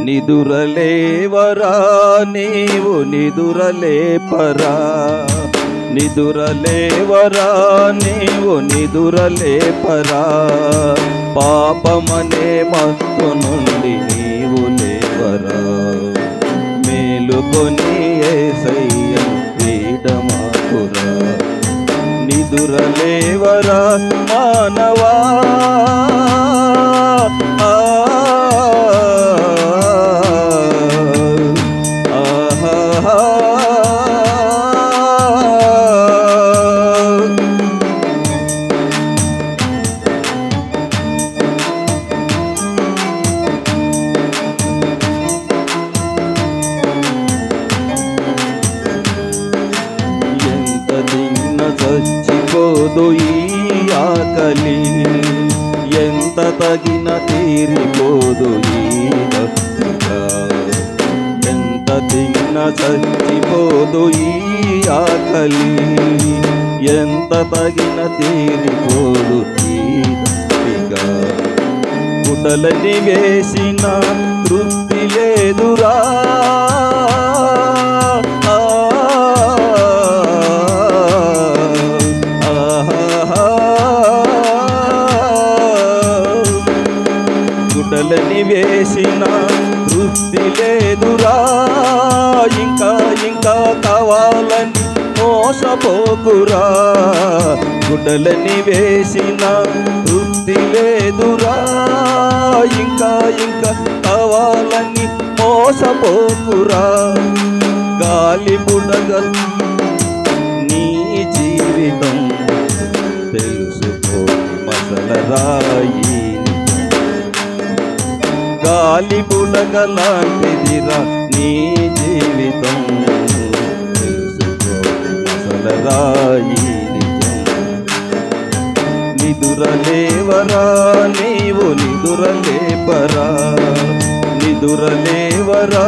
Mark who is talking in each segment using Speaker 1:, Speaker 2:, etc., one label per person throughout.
Speaker 1: నిదురలేవరా నీవు నిదురలేపరా, నిదురలేవరా నీవు నిదురలేపరా, పాపమనే మత్తు నుండి నీవు లేవరా, మేలుకొని యేసయ్యను వీడమాకురా. నిదురలేవరా మానవా, చచ్చిపోదు ఈ ఆకలి, ఎంత తగిన తీరిపోదు ఈ దప్పిక, ఎంత తిన్న చచ్చిపోదు ఈ ఆకలి, ఎంత తగిన తీరిపోదు ఈ దప్పిక. గుడ్డలని వేసిన తృప్తి లేదురా, గుడ్డలని వేసిన తృప్తి లేదురా, ఇంకా ఇంకా కావాలని మోసపోకురా. గుడ్డలని వేసిన తృప్తి లేదురా, ఇంకా ఇంకా కావాలని మోసపోకురా. గాలి బుడగలు నీ జీవితం తెలుసుకో మసలరాయి, గాలి బుడగలాంటిదిరా నీ జీవితం తెలుసుకో మసలరాయి నిజం. నిదురలేవరా నీవు నిదురలేపరా, నిదురలేవరా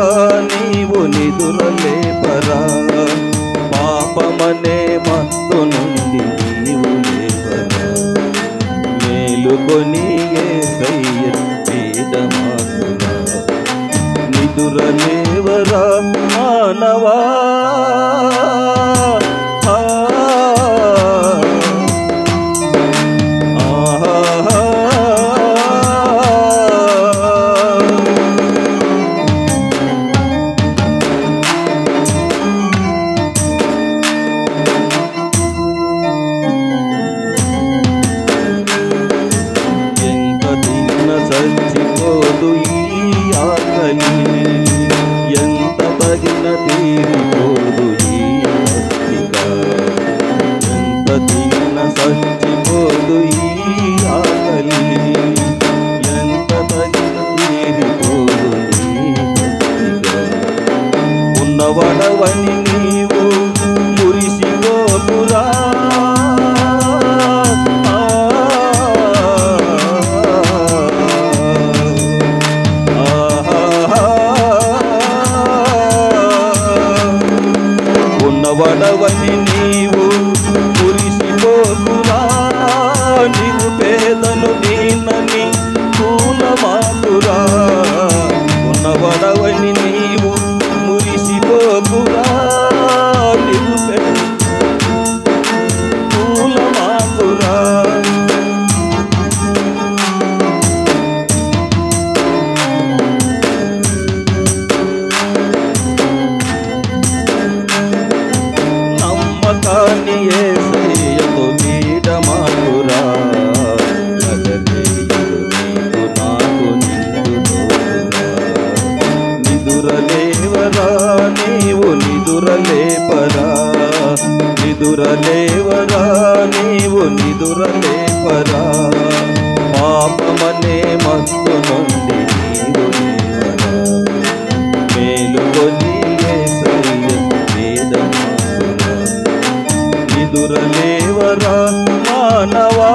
Speaker 1: నీవు నిదురలేపరా, పాపమనే మత్తు నుండి నీవు లేవరా, మేలుకొని యేసయ్యను వీడమాకురా. నిదురలేవరా మానవా, చచ్చిపోదు ఈ ఆకలి, ఎంత తగిన తీరిపోదు ఈ దప్పిక, ఎంత తిన్న చచ్చిపోదు ఈ ఆకలి, ఎంత తగిన తీరిపోదు ఈ దప్పిక. ఉన్నవాడవని నీవు మురిసిపోకురా, ఉన్నవాడవని నీవు మురిసిపోకురా, నిరుపేదను నీనని కూలమాకురా. ఉన్నవాడవని నీవు మురిసిపోకురా, నిరుపేదను కూలమాకురా. నమ్మకాన్ని యేసయ్యతో వీడమాకురా, నజరేయుడు నీకు నాకు నిండు తోడురా. నిదురలేవరా నీవు నిదురలేపరా, నిదురలేవరా నీవు నిదురలేపరా, పాపమనే మత్తు నుండి నీవు లేవరా, మేలుకొని యేసయ్యను వీడమాకురా. నిదురలేవరా మానవా.